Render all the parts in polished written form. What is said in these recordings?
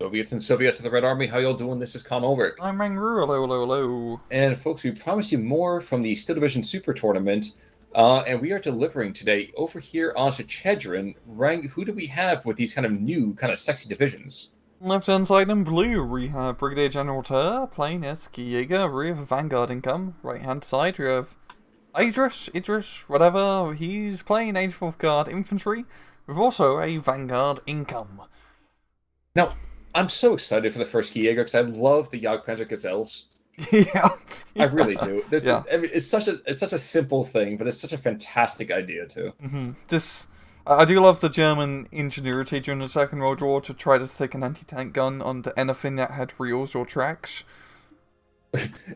Soviets and Soviets of the Red Army, how y'all doing? This is Con Ulrich. I'm Rangaroo, hello, hello, hello. And folks, we promised you more from the Steel Division Super Tournament, and we are delivering today over here onto Chedron. Rang, who do we have with these kind of new, kind of sexy divisions? Left hand side in blue, we have Brigadier General Tur playing as Jaeger, we have Vanguard income. Right hand side, we have Iadris, whatever, he's playing 84th Guard Infantry, with also a Vanguard income. Now, I'm so excited for the first Jaeger because I love the Jagdpanzer Gazelles. yeah, I really do. Yeah. It's such a simple thing, but it's such a fantastic idea too. I do love the German ingenuity during the Second World War to try to stick an anti-tank gun onto anything that had wheels or tracks.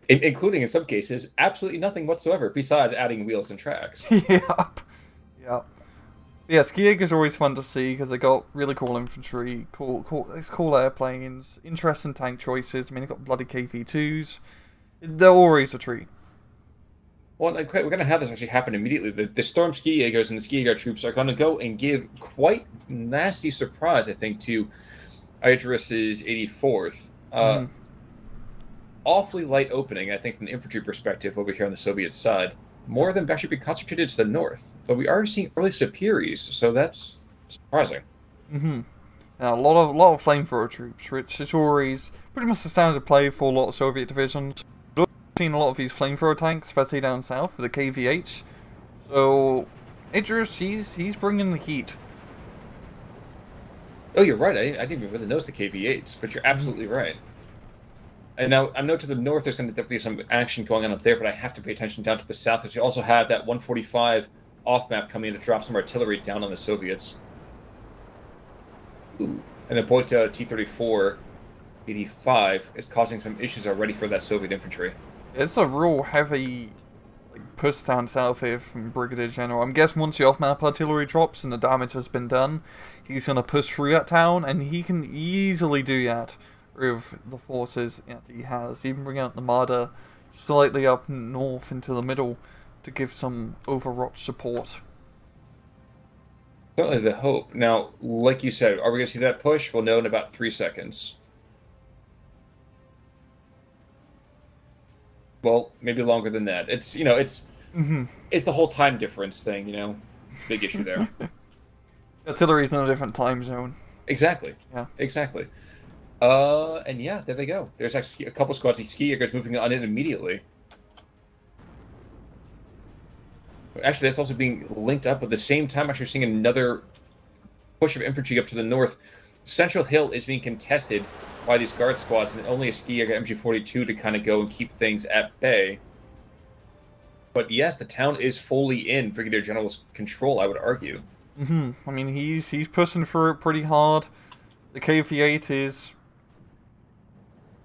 Including, in some cases, absolutely nothing whatsoever besides adding wheels and tracks. Yep. Yeah, Skiager's always fun to see because they got really cool infantry, cool airplanes, interesting tank choices. I mean, they got bloody KV-2s. They're always a treat. Well, we're going to have this actually happen immediately. The Storm Ski Jaegers and the Ski Jaeger troops are going to go and give quite nasty surprise, I think, to Iadris' 84th. Awfully light opening, I think, from the infantry perspective over here on the Soviet side. More of them actually been concentrated to the north, but we are seeing early Superiors, so that's surprising. Now, a lot of flamethrower troops, which is always pretty much the standard play for a lot of Soviet divisions. We've seen a lot of these flamethrower tanks, especially down south with the KV-8. So, Iadris, he's bringing the heat. Oh, you're right. I didn't even really notice the KV-8s, but you're absolutely right. And now, I know to the north there's going to be some action going on up there, but I have to pay attention down to the south, because you also have that 145 off-map coming in to drop some artillery down on the Soviets. Ooh. And the point T-34 85 is causing some issues already for that Soviet infantry. It's a real heavy push down south here from Brigadier General. I'm guessing once the off-map artillery drops and the damage has been done, he's going to push through that town, and he can easily do that with the forces that he has. Even bring out the Marder slightly up north into the middle to give some Overwatch support. Certainly the hope. Now, like you said, are we going to see that push? We'll know in about 3 seconds. Well, maybe longer than that. It's, you know, it's the whole time difference thing, you know? Big issue there. Artillery's in a different time zone. Exactly. Yeah. Exactly. And yeah, there they go. There's actually a couple squads of Ski Jaegers moving on in immediately. Actually, that's also being linked up at the same time. Actually, seeing another push of infantry up to the north. Central Hill is being contested by these guard squads, and only a Ski Jaeger MG42 to kind of go and keep things at bay. But yes, the town is fully in Brigadier General's control, I would argue. I mean, he's pushing for it pretty hard. The KV-8 is...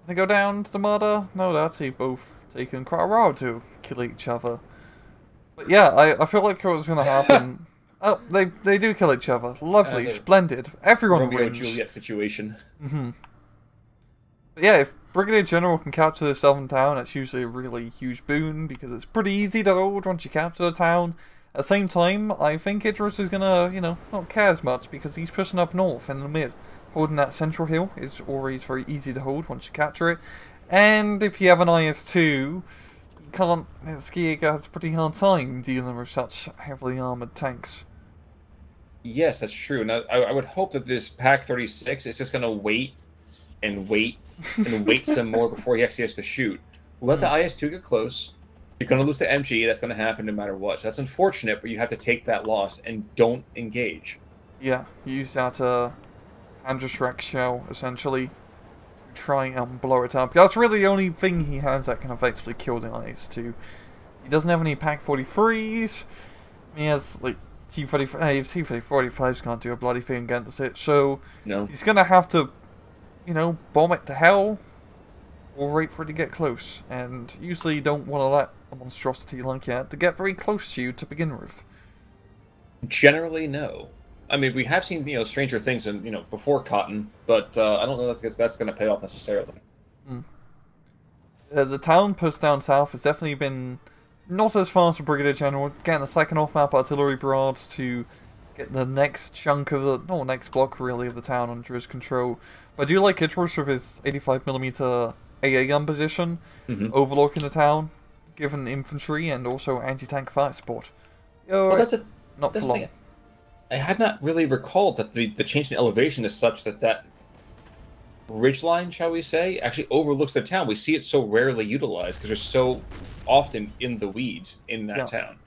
They go down to the Marder? No, they're actually both taking quite a while to kill each other. But yeah, I feel like it was going to happen. Oh, they do kill each other. Lovely, splendid. Everyone Romeo and wins. Juliet situation. But yeah, if Brigadier General can capture the southern town, that's usually a really huge boon, because it's pretty easy to hold once you capture the town. At the same time, I think Iadris is going to, you know, not care as much, because he's pushing up north in the mid. Holding that central hill is always very easy to hold once you capture it. And if you have an IS-2, you can't... Ski Jaeger has a pretty hard time dealing with such heavily armoured tanks. Yes, that's true. Now, I would hope that this Pak-36 is just going to wait and wait and wait some more before he actually has to shoot. Let the IS-2 get close. You're going to lose the MG. That's going to happen no matter what. So that's unfortunate, but you have to take that loss and don't engage. Yeah, use that Andrus shell, essentially, to try and blow it up. That's really the only thing he has that can effectively kill the IS-2. He doesn't have any Pak-43s. He has, like, T-45s can't do a bloody thing against it, so no. He's going to have to, you know, bomb it to hell, or wait for it to get close. And usually you don't want to let a monstrosity like that to get very close to you to begin with. Generally, no. I mean, we have seen, you know, stranger things, in, you know, before Cotton, but I don't know that's going to pay off necessarily. The town push down south has definitely been not as fast as Brigadier General. Getting a second off-map artillery barrage to get the next chunk of the, no, next block really of the town under his control. But I do like Iadris with his 85mm AA gun position, overlooking the town, given infantry and also anti-tank fire support. Yo, Well, not for long. thing. I had not really recalled that the change in elevation is such that ridgeline, shall we say, actually overlooks the town. We see it so rarely utilized because they're so often in the weeds in that town.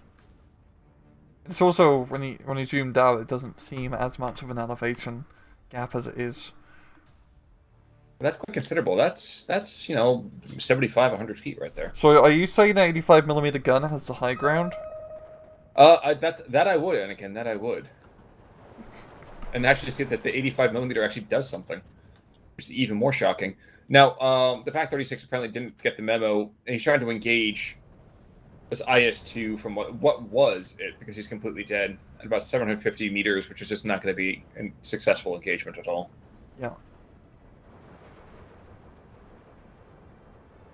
It's also, when you zoomed out, it doesn't seem as much of an elevation gap as it is. That's quite considerable. That's 75, 100 feet right there. So are you saying that 85mm gun has the high ground? That I would, Anakin. That I would. And actually see that the 85mm actually does something, which is even more shocking. Now, the Pac-36 apparently didn't get the memo, and he's trying to engage this IS-2 from what was it, because he's completely dead, at about 750 meters, which is just not going to be a successful engagement at all. Yeah.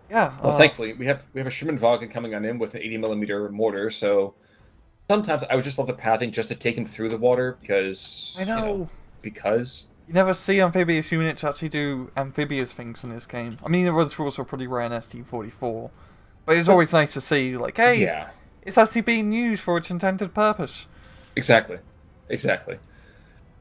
Yeah. Well, thankfully, we have a Schimmenwagen coming on in with an 80mm mortar, so sometimes I would just love the pathing just to take him through the water, because... I know. Because... You never see amphibious units actually do amphibious things in this game. I mean, it was also pretty rare in ST-44. But it's always nice to see, like, hey, it's actually being used for its intended purpose. Exactly. Exactly.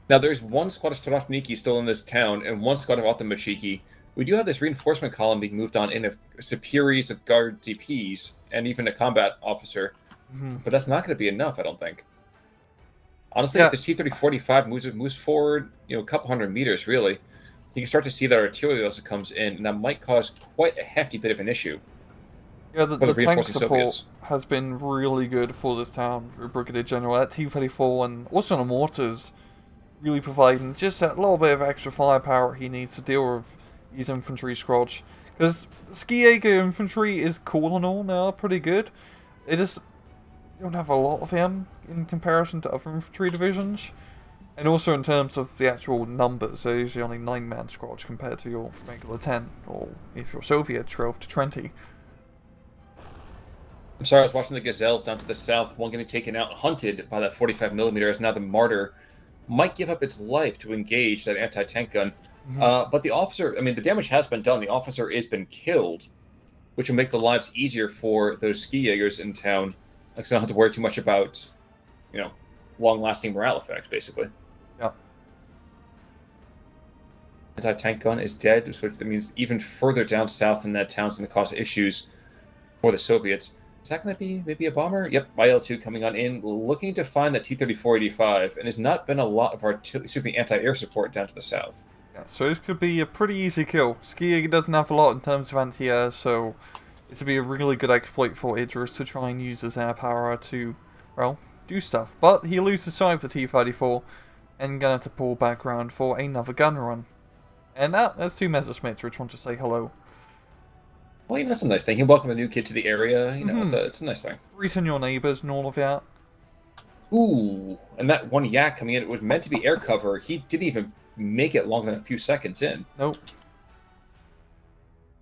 Now, there's one squad of Strafniki still in this town, and one squad of Automachiki. We do have this reinforcement column being moved on in of superiors of guard DPs, and even a combat officer. But that's not going to be enough, I don't think. Honestly, if the T-3045 moves forward, a couple hundred meters, really, you can start to see that artillery also comes in, and that might cause quite a hefty bit of an issue. Yeah, the tank support has been really good for this town, Brigadier General. That T-34 and also the mortars really providing just that little bit of extra firepower he needs to deal with these infantry squads. Because Ski Jaeger infantry is cool and all, they are pretty good. It just don't have a lot of them in comparison to other infantry divisions. And also in terms of the actual numbers, they're usually only 9-man squads compared to your regular 10, or if you're Soviet, 12 to 20. I'm sorry, I was watching the Gazelles down to the south, one getting taken out and hunted by that 45mm, as now the Martyr might give up its life to engage that anti-tank gun. But the officer, I mean, the damage has been done. The officer has been killed, which will make the lives easier for those ski Jaegers in town. Like, so I don't have to worry too much about, long-lasting morale effects, basically. Yeah. Anti-tank gun is dead, which means even further down south in that town is going to cause issues for the Soviets. Is that going to be maybe a bomber? Yep, YL2 coming on in, looking to find that T-3485, and there's not been a lot of anti-air support down to the south. Yeah, so this could be a pretty easy kill. Ski Jaeger doesn't have a lot in terms of anti-air, so this would be a really good exploit for Iadris to try and use his air power to, well, do stuff. But he loses sight of the T-34 and gonna have to pull back around for another gun run. And that's two Messerschmitts which want to say hello. Well, that's a nice thing. He welcomed a new kid to the area. It's a nice thing. Greeting your neighbours and all of that. Ooh, and that one yak coming in, it was meant to be air cover. He didn't even make it longer than a few seconds in. Nope.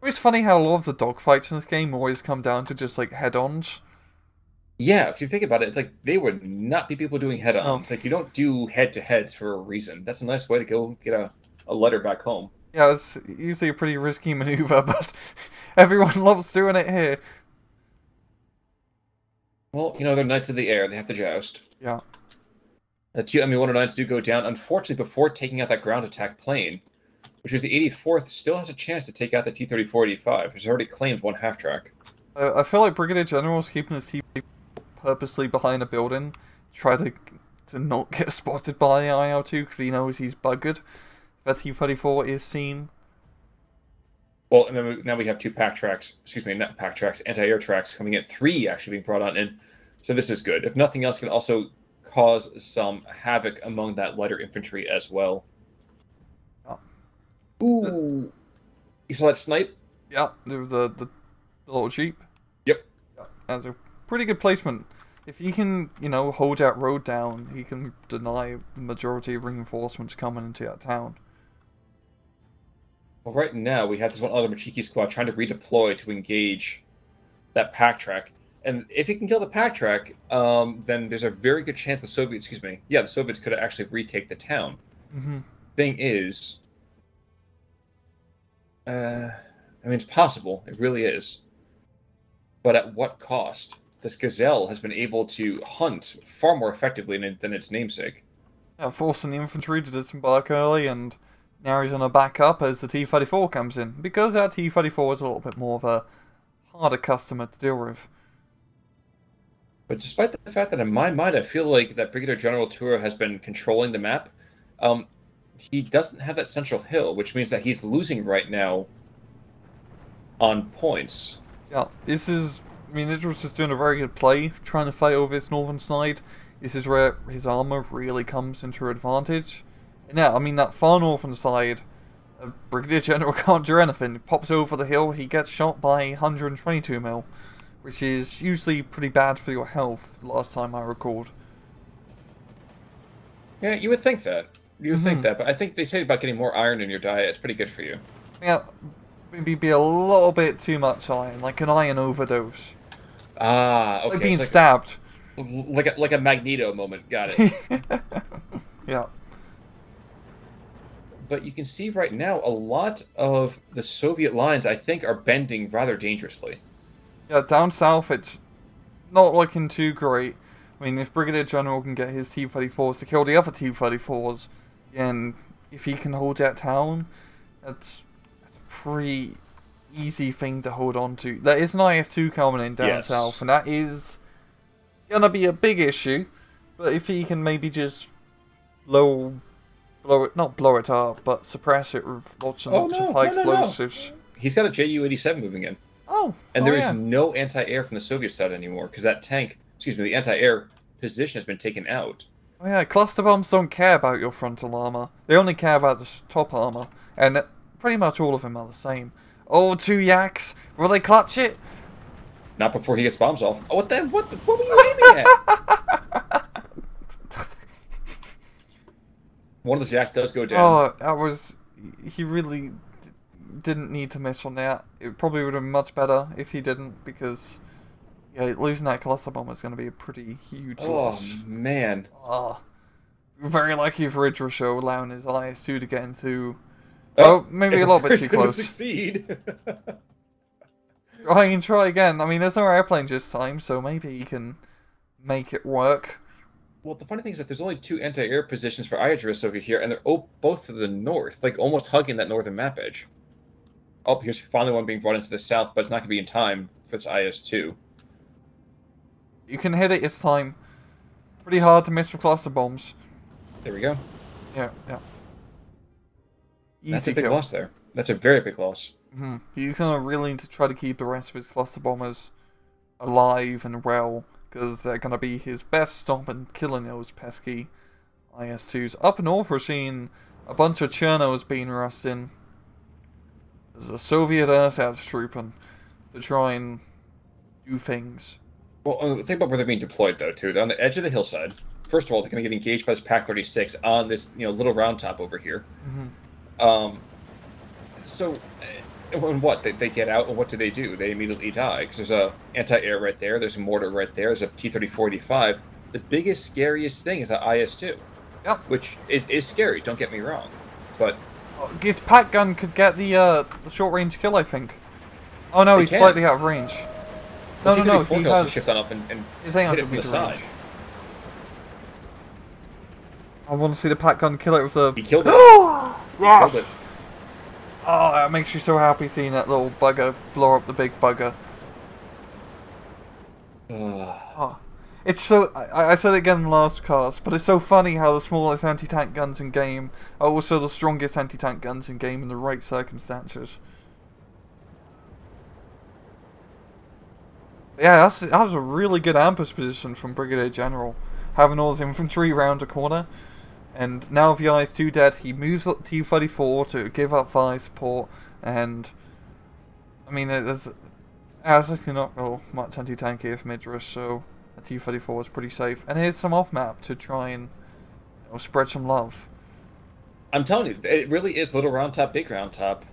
It's funny how a lot of the dogfights in this game always come down to just, like, head-ons. Yeah, because if you think about it, it's like they would not be people doing head-ons. Oh. It's like you don't do head-to-heads for a reason. That's a nice way to go get a letter back home. Yeah, it's usually a pretty risky maneuver, but everyone loves doing it here. Well, they're knights of the air. They have to joust. Yeah. The Tu-109s do go down, unfortunately, before taking out that ground attack plane, which is the 84th, still has a chance to take out the T-3485, which has already claimed one half-track. I feel like Brigadier General is keeping his T-34 purposely behind a building, try to not get spotted by the IL-2 because he knows he's buggered. That T-34 is seen. Well, and then now we have two pack tracks, not pack tracks, anti-air tracks coming in, 3 actually being brought on in. So this is good. If nothing else, can also cause some havoc among that lighter infantry as well. Oh. Ooh. You saw that snipe? Yeah, the little jeep. Yep. Yeah, that's a pretty good placement. If he can, hold that road down, he can deny the majority of reinforcements coming into that town. Well, right now, we have this one other Machiki squad trying to redeploy to engage that pack track. And if he can kill the pack track, then there's a very good chance the Soviets, the Soviets could actually retake the town. Mm-hmm. Thing is, it's possible. It really is. But at what cost? This Gazelle has been able to hunt far more effectively than its namesake. Yeah, forcing the infantry to disembark early, and now he's on a backup as the T-34 comes in, because that T-34 is a little bit more of a harder customer to deal with. But despite the fact that in my mind I feel like that Brigadier General Tura has been controlling the map, he doesn't have that central hill, which means that he's losing right now on points. Yeah, Iadris is doing a very good play, trying to fight over his northern side. This is where his armor really comes into advantage. And yeah, that far northern side, Brigadier General can't do anything. He pops over the hill, he gets shot by 122 mil, which is usually pretty bad for your health, last time I recalled. Yeah, you would think that. You would think that, but I think they say about getting more iron in your diet, it's pretty good for you. Yeah, maybe be a little bit too much iron, like an iron overdose. Ah, okay. Like being stabbed. Like a Magneto moment, got it. Yeah. But you can see right now a lot of the Soviet lines, I think, are bending rather dangerously. Yeah, down south it's not looking too great. If Brigadier General can get his T-34s to kill the other T-34s, and if he can hold that town, that's a pretty easy thing to hold on to. There is an IS-2 coming in down south, and that is gonna be a big issue. But if he can maybe just not blow it up, but suppress it with lots and lots of high explosives. He's got a Ju-87 moving in. And there is no anti-air from the Soviet side anymore, because that the anti-air position has been taken out. Oh yeah, cluster bombs don't care about your frontal armor. They only care about the top armor, and pretty much all of them are the same. Oh, 2 yaks! Will they clutch it? Not before he gets bombs off. Oh, what were you aiming at? One of those yaks does go down. Oh, he really didn't need to miss on that. It probably would have been much better if he didn't, because losing that cluster bomb is going to be a pretty huge loss. Oh, man. Very lucky for Iadris allowing his IS-2 to get into... maybe a little bit too close. Succeed. I can try again. There's no airplanes this time, so maybe he can make it work. Well, the funny thing is that there's only 2 anti-air positions for Iadris over here, and they're both to the north, like almost hugging that northern map edge. Oh, here's finally one being brought into the south, but it's not going to be in time for this IS-2. You can hit it this time. Pretty hard to miss for cluster bombs. There we go. Yeah. Easy That's a big kill. loss there. That's a very big loss. He's going to really need to try to keep the rest of his cluster bombers alive and well, because they're going to be his best stop in killing those pesky IS-2s. Up north, we're seeing a bunch of Chernos being rushed in. There's a Soviet ersatz trooping to try and do things. Well, think about where they're being deployed, though, too. They're on the edge of the hillside. First of all, they're going to get engaged by this Pak-36 on this, little round top over here. So, and what? They get out, and what do? They immediately die, because there's a anti-air right there, there's a mortar right there, there's a T-34-85. The biggest, scariest thing is that IS-2. Yep. Which is scary, don't get me wrong. But... his pack gun could get the short-range kill, I think. Oh no, he's slightly out of range. No, he has... shift on up and his hit it from the side. I want to see the pack gun kill it with a... He killed it. Yes! Oh, that makes you so happy seeing that little bugger blow up the big bugger. It's so... I said it again in the last cast, but it's so funny how the smallest anti-tank guns in game are also the strongest anti-tank guns in game in the right circumstances. Yeah, that was a really good ambush position from Brigadier General, having all his infantry round a corner. And now with the IS-2 dead, he moves up T-34 to give up fire support, and there's actually not real much anti-tank here from Iadris, so a T-34 is pretty safe. And here's some off-map to try and spread some love. I'm telling you, it really is little round top, big round top.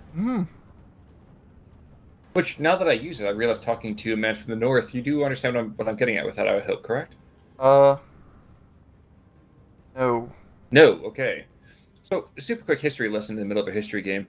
Which, now that I use it, I realize talking to a man from the north, you do understand what I'm getting at with that, I would hope, correct? No. No, okay. So, a super quick history lesson in the middle of a history game.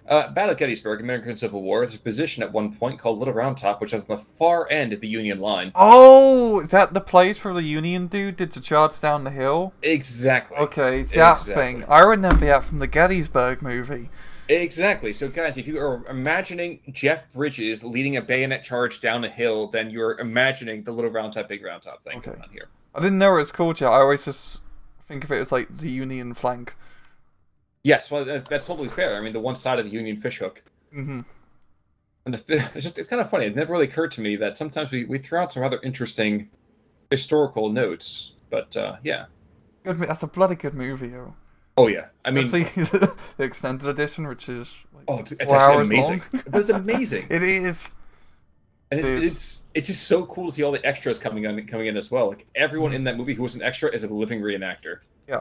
Battle of Gettysburg, American Civil War, there's a position at one point called Little Round Top, which is on the far end of the Union line. Oh, is that the place where the Union dude did the charge down the hill? Exactly. Okay, it's that thing. I remember that from the Gettysburg movie. Exactly. So, guys, if you are imagining Jeff Bridges leading a bayonet charge down a hill, then you're imagining the Little Round Top, Big Round Top thing going on here. I didn't know it was called yet. I always just think of it as like the Union flank. Yes, well, that's totally fair. I mean, the one side of the Union fishhook. Mm-hmm. And it's kind of funny. It never really occurred to me that sometimes we throw out some rather interesting historical notes. But, yeah. That's a bloody good movie, yo. Oh, yeah. I mean... the extended edition, which is like it's actually amazing. Long. But it's amazing. It is. And it's just so cool to see all the extras coming in as well. Like, everyone in that movie who was an extra is a living reenactor. Yeah.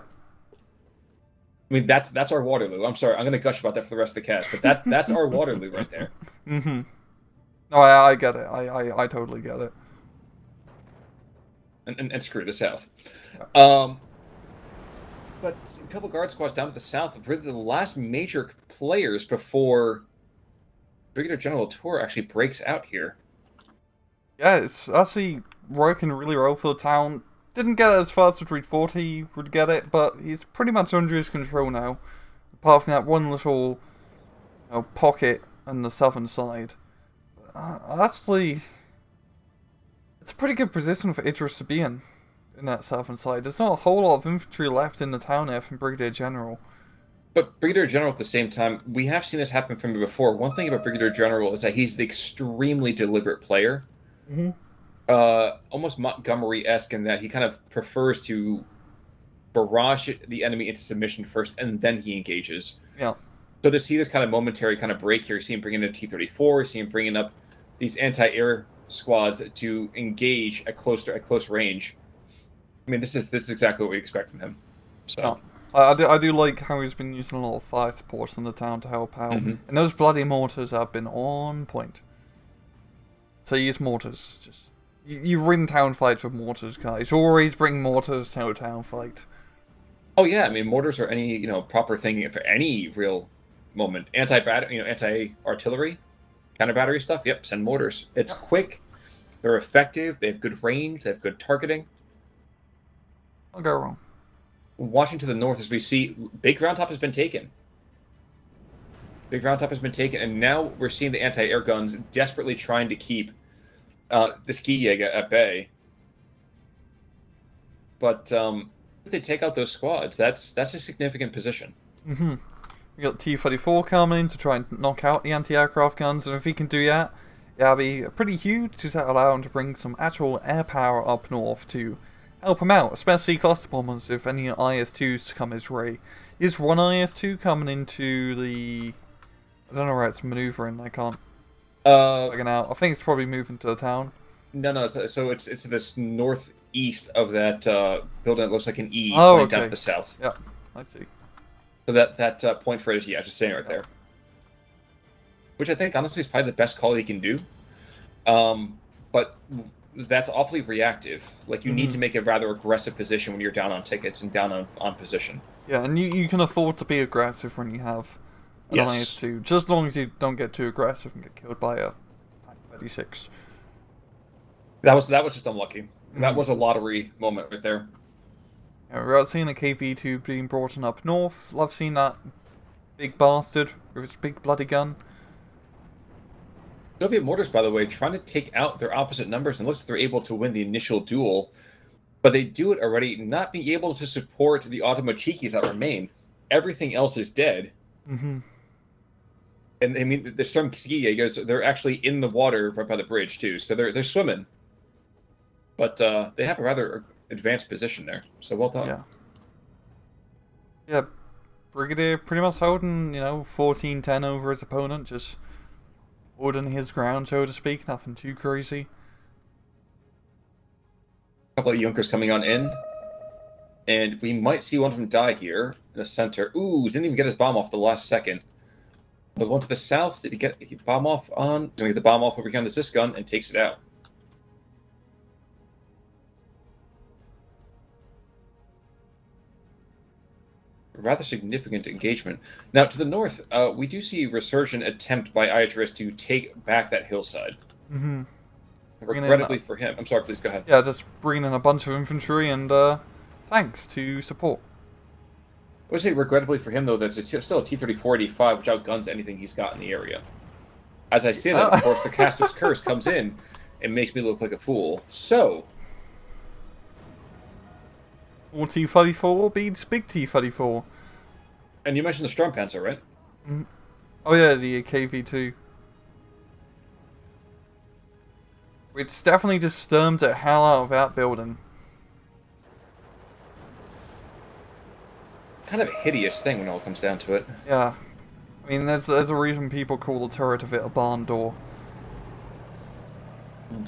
I mean, that's our Waterloo. I'm sorry, I'm going to gush about that for the rest of the cast, but that's our Waterloo right there. Mm-hmm. No, I get it. I totally get it. And screw the South. Yeah. But a couple guard squads down to the south are really the last major players before Brigadier General Tour actually breaks out here. Yeah, it's actually working really well for the town. Didn't get it as fast as we'd thought he would get it, but he's pretty much under his control now. Apart from that one little pocket on the southern side. Actually, it's a pretty good position for Iadris to be in that southern side. There's not a whole lot of infantry left in the town there from Brigadier General. But Brigadier General, at the same time, we have seen this happen from him before. One thing about Brigadier General is that he's the extremely deliberate player. Mm-hmm. Almost Montgomery-esque in that he kind of prefers to barrage the enemy into submission first, and then he engages. Yeah. So to see this kind of momentary kind of break here, you see him bringing in a T-34, you see him bringing up these anti-air squads to engage at close range. I mean, this is exactly what we expect from him. So. Yeah. I do like how he's been using a lot of fire supports in the town to help out. Mm-hmm. And those bloody mortars have been on point. So use mortars. Just you win town fights with mortars, guys. Always bring mortars to a town fight. Oh yeah, I mean mortars are any proper thing for any real moment. Anti-artillery, counter battery stuff. Yep, send mortars. It's quick. They're effective. They have good range. They have good targeting. I'll go wrong. Watching to the north, as we see, Big Round Top has been taken. Big Round Top has been taken, and now we're seeing the anti-air guns desperately trying to keep the Skijäger at bay. But if they take out those squads, that's a significant position. Mm-hmm. We got T-34 coming in to try and knock out the anti-aircraft guns, and if he can do that, it'll be pretty huge to allow him to bring some actual air power up north to help him out, especially cluster bombers if any IS-2s come his way. Is one IS-2 coming into the... I don't know where it's maneuvering, I can't figure out. I think it's probably moving to the town. No, so it's this northeast of that building that looks like an E pointing down to the south. Yeah, I see. So that point for it is, just saying right there. Which I think, honestly, is probably the best call he can do. But that's awfully reactive. Like, you need to make a rather aggressive position when you're down on tickets and down on position. Yeah, and you can afford to be aggressive when you have an IS-2, just as long as you don't get too aggressive and get killed by a Pack 36. That was just unlucky. That was a lottery moment right there. Yeah, we're out seeing the KV-2 being brought in up north. Love seeing that big bastard with his big bloody gun. Soviet mortars, by the way, trying to take out their opposite numbers, and looks like they're able to win the initial duel. But they do it already, not being able to support the Automochikis that remain. Everything else is dead. Mm-hmm. And I mean, the Storm Skijägers, they're actually in the water right by the bridge, too. So they're swimming. But they have a rather advanced position there. So well done. Yeah. Yeah, Brigadier pretty much holding, 14-10 over his opponent, just holding his ground, so to speak. Nothing too crazy. A couple of Junkers coming on in. And we might see one of them die here in the center. Ooh, didn't even get his bomb off the last second. The one to the south, did he get bomb off on? He's gonna get the bomb off over here on the Sis gun and takes it out. Rather significant engagement. Now, to the north, we do see a resurgent attempt by Iadris to take back that hillside. Mm-hmm. Regrettably for him. I'm sorry, please go ahead. Yeah, just bringing in a bunch of infantry and tanks to support. I would say regrettably for him, though, that it's still a T-34-85, which outguns anything he's got in the area. As I say that, of course, the Caster's Curse comes in and makes me look like a fool. So... Small T-34 beats big T-34. And you mentioned the Sturmpanzer, right? Mm. Oh yeah, the KV-2. Which definitely just stormed the hell out of that building. Kind of a hideous thing when it all comes down to it. Yeah. I mean, there's a reason people call the turret of it a barn door.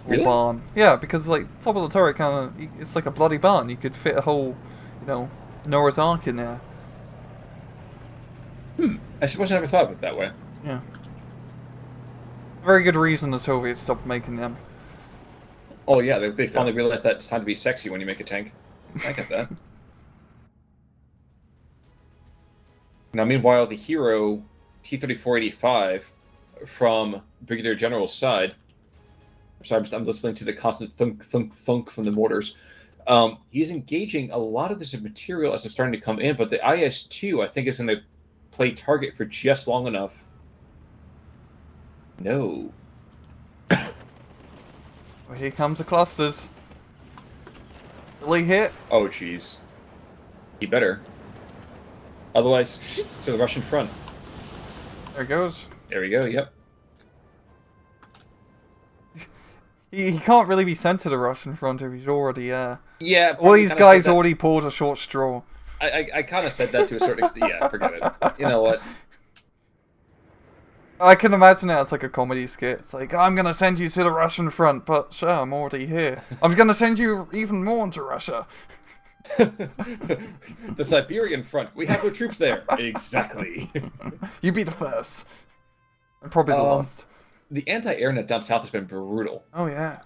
Really? Or barn. Yeah, because like top of the turret kind of, it's like a bloody barn. You could fit a whole, you know, Noah's Ark in there. I suppose I never thought of it that way. Yeah. Very good reason the Soviets stopped making them. Oh yeah, they finally realized that it's time to be sexy when you make a tank. I get that. Now, meanwhile, the hero T-34-85 from Brigadier General's side. Sorry, I'm listening to the constant thunk, thunk, thunk from the mortars. He's engaging a lot of this material as it's starting to come in, but the IS-2, I think, is going to play target for just long enough. No. Well, here comes the clusters. Really hit? Oh, jeez. He better. Otherwise, to the Russian front. There it goes. There we go, yep. He can't really be sent to the Russian front if he's already, Yeah. all these guys already pulled a short straw. I kind of said that to a certain extent. Yeah, forget it. You know what? I can imagine it as like a comedy skit. It's like, I'm gonna send you to the Russian front, but sir, I'm already here. I'm gonna send you even more into Russia. The Siberian front. We have no troops there. Exactly. You be the first. And probably the last. The anti-air net down south has been brutal. Oh, yeah.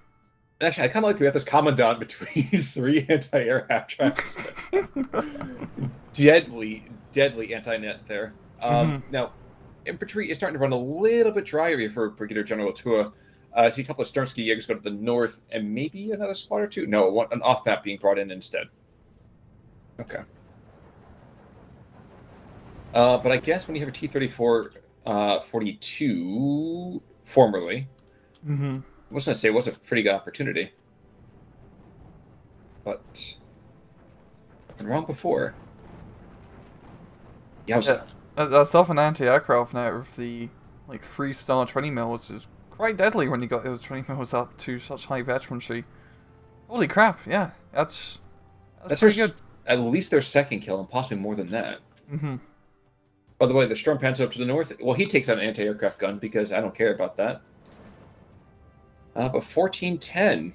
And actually, I kind of like that we have this commandant between three anti-air half-tracks. Deadly anti-net there. Now, infantry is starting to run a little bit drier here for Brigadier General Tua. I see a couple of Sturmsky Jaegers go to the north, and maybe another squad or two? No, an off-map being brought in instead. Okay. But I guess when you have a T-34 42, formerly, I was going to say it was a pretty good opportunity. But I've been wrong before. Yeah, that's off an anti-aircraft now with the like 3-star 20 mil, which is quite deadly when you got those 20 mils up to such high veterancy. Holy crap! Yeah, that's pretty good. At least their second kill, and possibly more than that. By the way, the Sturmpanzer up to the north. Well, he takes out an anti-aircraft gun because I don't care about that. But 1410.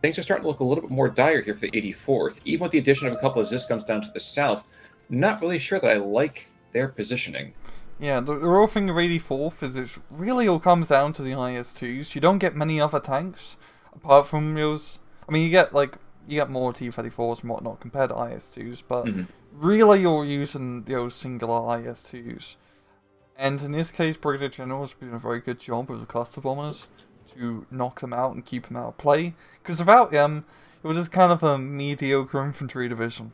Things are starting to look a little bit more dire here for the 84th. Even with the addition of a couple of Zis guns down to the south, not really sure that I like their positioning. Yeah, the real thing of 84th is it really all comes down to the IS-2s. You don't get many other tanks apart from those. I mean, you get more T-34s and whatnot compared to IS-2s, but really you're using those singular IS-2s. And in this case, Brigadier General has been a very good job with the cluster bombers to knock them out and keep them out of play. Because without them, it was just kind of a mediocre infantry division.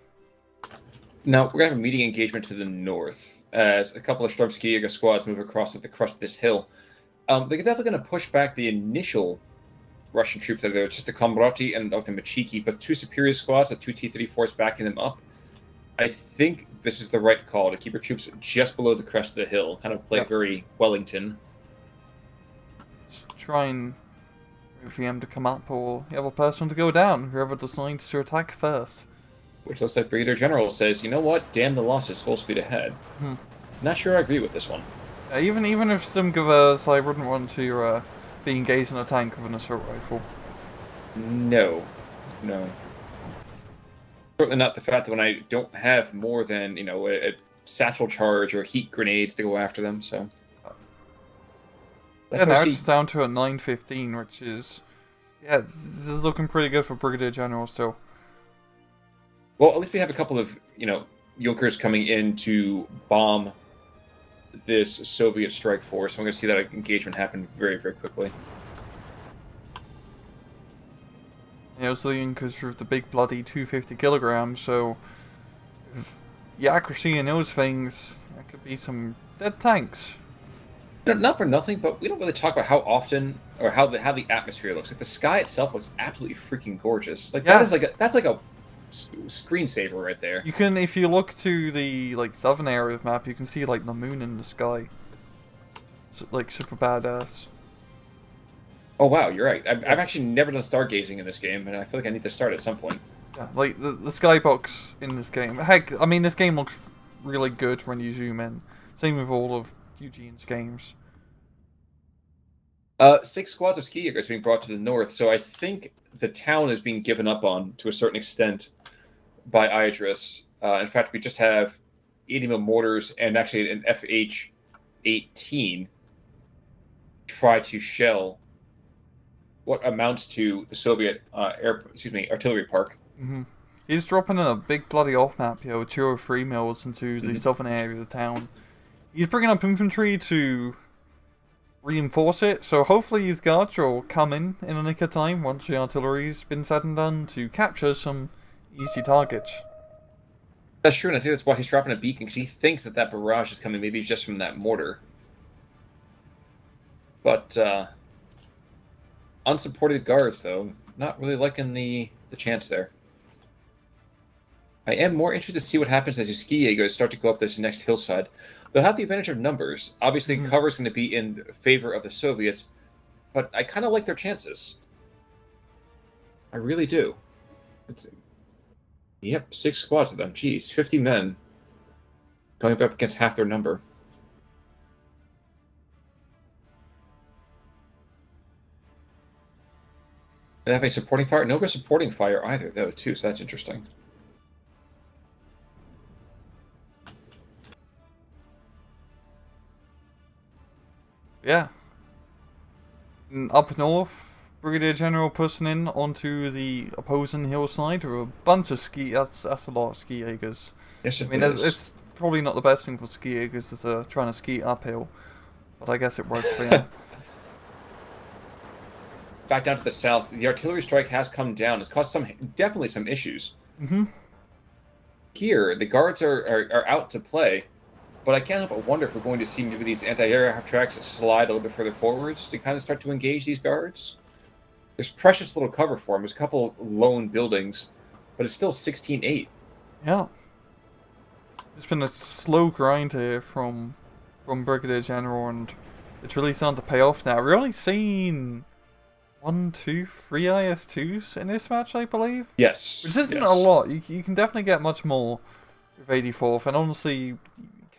Now, we're going to have a meeting engagement to the north as a couple of Sturmsky Jaeger squads move across at the crest of this hill. They're definitely going to push back the initial Russian troops that are there, just the Komrati and Machiki, but two superior squads, the two T-34s backing them up. I think this is the right call to keep your troops just below the crest of the hill, kind of play very Wellington. Just try and wait for them to come up, or the other person to go down, whoever decides to attack first. Which looks like Brigadier General says, you know what, damn the losses, full speed ahead. Not sure I agree with this one. Even if some givers, I wouldn't want to be engaged in a tank with an assault rifle. No. Certainly not the fact that when I don't have more than, a satchel charge or heat grenades to go after them, so... Yeah, That's why I now see. it's down to a 915, which is... Yeah, this is looking pretty good for Brigadier General still. Well, at least we have a couple of, Junkers coming in to bomb this Soviet strike force. I'm going to see that engagement happen very, very quickly. Yeah, it was the Incas with the big bloody 250 kilograms, so... If the accuracy in those things, that could be some dead tanks. Not for nothing, but we don't really talk about how often or how the atmosphere looks. Like the sky itself looks absolutely freaking gorgeous. Like Yeah. that's like a screensaver right there. You can, if you look to the southern area of the map, you can see like the moon in the sky. So, like super badass. Oh wow, you're right. I've actually never done stargazing in this game, and I feel like I need to start at some point. Yeah, like the skybox in this game. Heck, I mean this game looks really good when you zoom in. Same with all of Eugene's games. 6 squads of ski Jaegers being brought to the north, so I think the town is being given up on to a certain extent by Iadris. In fact, we just have 80 mil mortars and actually an FH-18 try to shell what amounts to the Soviet artillery park. Mm-hmm. He's dropping in a big bloody off map here with 203 mils into the southern area of the town. He's bringing up infantry to reinforce it, so hopefully his guards will come in a nick of time once the artillery's been said and done to capture some easy targets. That's true, and I think that's why he's dropping a beacon, because he thinks that barrage is coming maybe just from that mortar. But unsupported guards, though, not really liking the chance there. I am more interested to see what happens as the ski Jaegers start to go up this next hillside. They'll have the advantage of numbers. Obviously, cover is going to be in favor of the Soviets, but I kind of like their chances. I really do. Yep, 6 squads of them. Jeez, 50 men going up against half their number. Do they have any supporting fire? No supporting fire either, though, too, so that's interesting. Yeah. Up north, Brigadier General pushing in onto the opposing hillside with a bunch of ski. That's a lot of ski Jaegers. Yes, I mean, it's probably not the best thing for ski Jaegers is trying to ski uphill, but I guess it works for them. Back down to the south, the artillery strike has come down. It's caused definitely some issues. Mm-hmm. Here, the guards are out to play. But I can't help but wonder if we're going to see maybe these anti-aircraft tracks slide a little bit further forwards to kind of start to engage these guards. There's precious little cover for them. There's a couple lone buildings, but it's still 16-8. Yeah. It's been a slow grind here from Brigadier General, and it's really starting to pay off now. We're only seeing 1, 2, 3 IS-2s in this match, I believe. Yes. Which isn't a lot. You can definitely get much more with 84th, and honestly,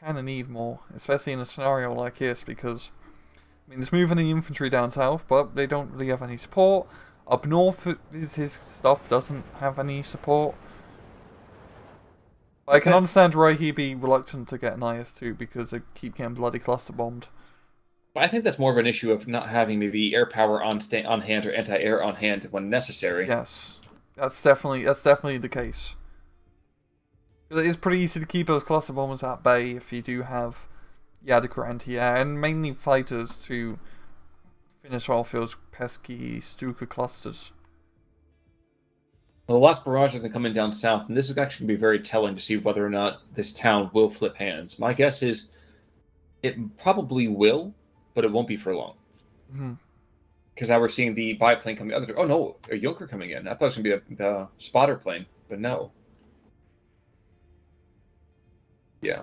kind of need more, especially in a scenario like this, because I mean, there's moving the infantry down south, but they don't really have any support. Up north, his stuff doesn't have any support. I can understand why he'd be reluctant to get an IS-2 because they keep getting bloody cluster bombed. I think that's more of an issue of not having maybe air power on hand or anti-air on hand when necessary. Yes, that's definitely the case. It's pretty easy to keep those cluster bombers at bay if you do have adequate anti-air, and mainly fighters to finish off those pesky Stuka clusters. Well, the last barrage is going to come in down south, and this is actually going to be very telling to see whether or not this town will flip hands. My guess is it probably will, but it won't be for long. Because now we're seeing the biplane coming. Oh no, a Junker coming in. I thought it was going to be the spotter plane, but no. Yeah,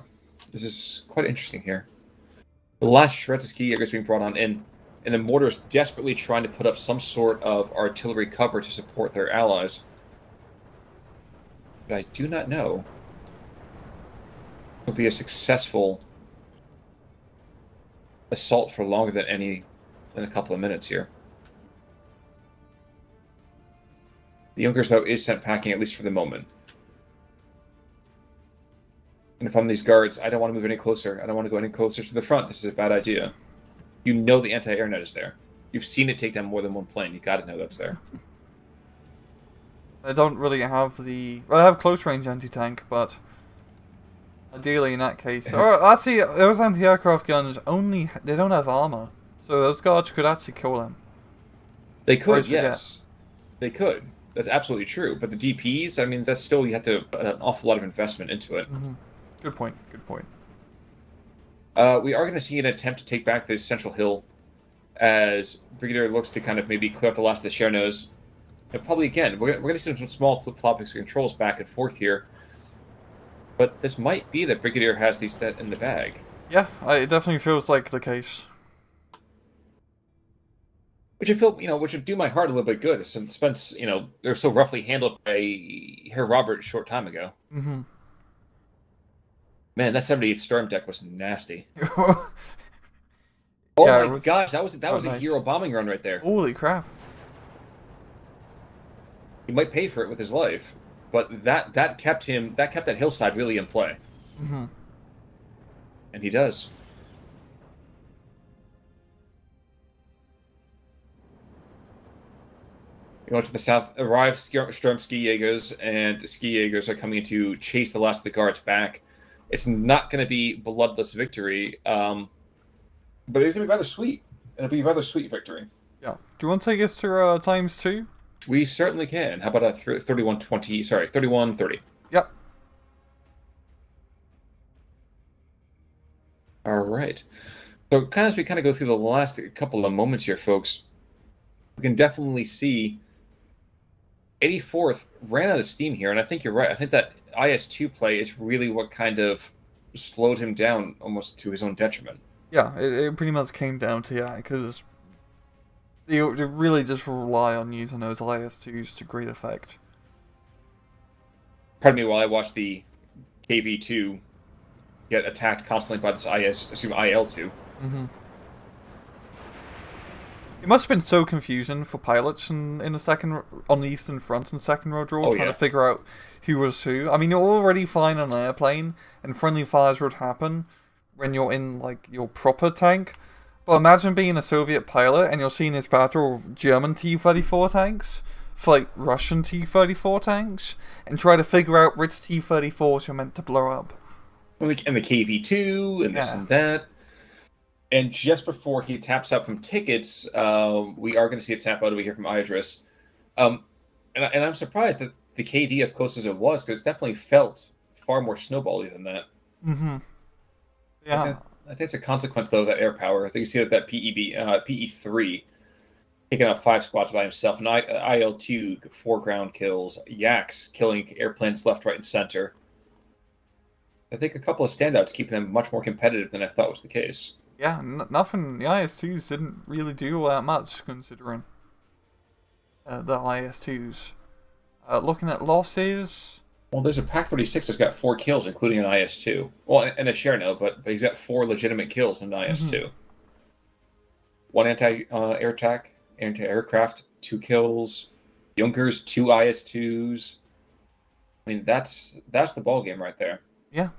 this is quite interesting here. The last shreds of ski Jaegers being brought on in, and the mortars desperately trying to put up some sort of artillery cover to support their allies. But I do not know if it will be a successful assault for longer than a couple of minutes here. The Junkers, though, is sent packing, at least for the moment. And if I'm these guards, I don't want to move any closer. I don't want to go any closer to the front. This is a bad idea. You know the anti-air net is there. You've seen it take down more than one plane. You got to know that's there. I don't really have the... Well, I have close range anti-tank, but ideally in that case... Or actually, those anti-aircraft guns only... They don't have armor. So those guards could actually kill them. They could, yes. They could. That's absolutely true. But the DPs, I mean, that's still... You have to put an awful lot of investment into it. Mm-hmm. Good point. Good point. We are going to see an attempt to take back this central hill as Brigadier looks to kind of maybe clear up the last of the Chernos. And probably, again, we're going to see some small flip-flops controls back and forth here. But this might be that Brigadier has these in the bag. Yeah, it definitely feels like the case. Which I feel, which would do my heart a little bit good, since Spence, they're so roughly handled by Herr Robert a short time ago. Mm-hmm. Man, that 78th Storm deck was nasty. Oh yeah, my gosh, that was nice. A hero bombing run right there. Holy crap. He might pay for it with his life, but that kept that hillside really in play. Mm-hmm. And he does. To the south, arrive Sturm Ski Jaegers, and the Ski Jaegers are coming in to chase the last of the guards back. It's not going to be bloodless victory, but it's going to be rather sweet. It'll be a rather sweet victory. Yeah. Do you want to take us to ×2? We certainly can. How about a 31-20? Sorry, 31-30. Yep. All right. So, as we go through the last couple of moments here, folks, we can definitely see 84th ran out of steam here, and I think you're right. I think that IS-2 play is really what kind of slowed him down almost to his own detriment. Yeah, it pretty much came down to, because they really just rely on using those IS-2s to great effect. Pardon me while I watch the KV-2 get attacked constantly by this IL-2. Mm-hmm. It must have been so confusing for pilots on the Eastern Front and Second World War, trying to figure out who was who. I mean, you're already flying on an airplane, and friendly fires would happen when you're in, your proper tank. But imagine being a Soviet pilot, and you're seeing this battle of German T-34 tanks fight Russian T-34 tanks, and try to figure out which T-34s you're meant to blow up. And the KV-2, and this and that. And just before he taps out from tickets, we are going to see a tap out over here from Iadris. And I'm surprised that the KD, as close as it was, because it definitely felt far more snowbally than that. Mm-hmm. Yeah. I think it's a consequence, though, of that air power. I think you see that PE3 taking out 5 squads by himself, and IL-2, 4 ground kills, Yaks killing airplanes left, right, and center. I think a couple of standouts keep them much more competitive than I thought was the case. Yeah, nothing. The IS-2s didn't really do all that much, considering the IS-2s. Looking at losses... Well, there's a PAC-36 that's got 4 kills, including an IS-2. Well, and a Cherno, but he's got 4 legitimate kills in the IS-2. Mm-hmm. 1 anti-air attack, anti-aircraft, 2 kills. Junkers, 2 IS-2s. I mean, that's the ball game right there. Yeah.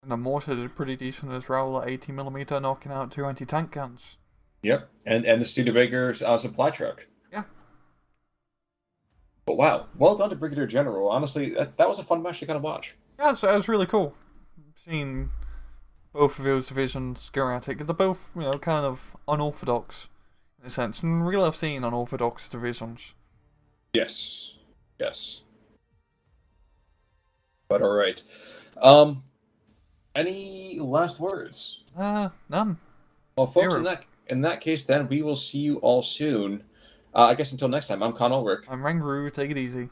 And the mortar did pretty decent as well, at 80mm, knocking out 2 anti-tank guns. Yep, and the Studebaker supply truck. Yeah. But wow, well done to Brigadier General. Honestly, that was a fun match to kind of watch. Yeah, so it was really cool seeing both of those divisions go at it, because they're both, kind of unorthodox in a sense, and we love seeing unorthodox divisions. Yes. But all right. Any last words? None. Well, folks, in that case, then, we will see you all soon. I guess until next time, I'm Con Ulrich. I'm Rangaroo. Take it easy.